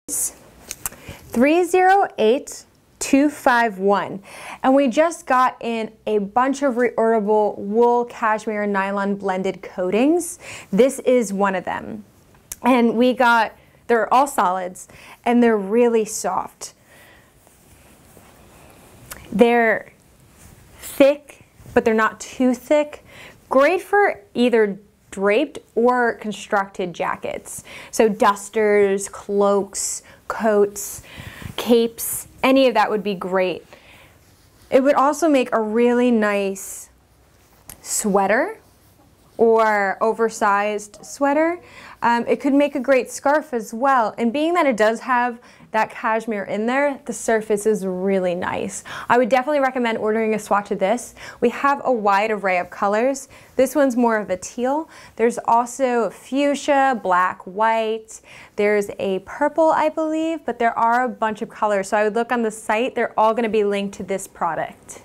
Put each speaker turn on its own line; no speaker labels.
308251, and we just got in a bunch of reorderable wool, cashmere, and nylon blended coatings. This is one of them, and they're all solids and they're really soft. They're thick, but they're not too thick. Great for either draped or constructed jackets. So dusters, cloaks, coats, capes, any of that would be great. It would also make a really nice sweater or oversized sweater. It could make a great scarf as well. And being that it does have that cashmere in there, the surface is really nice. I would definitely recommend ordering a swatch of this. We have a wide array of colors. This one's more of a teal. There's also fuchsia, black, white. There's a purple, I believe, but there are a bunch of colors. So I would look on the site. They're all gonna be linked to this product.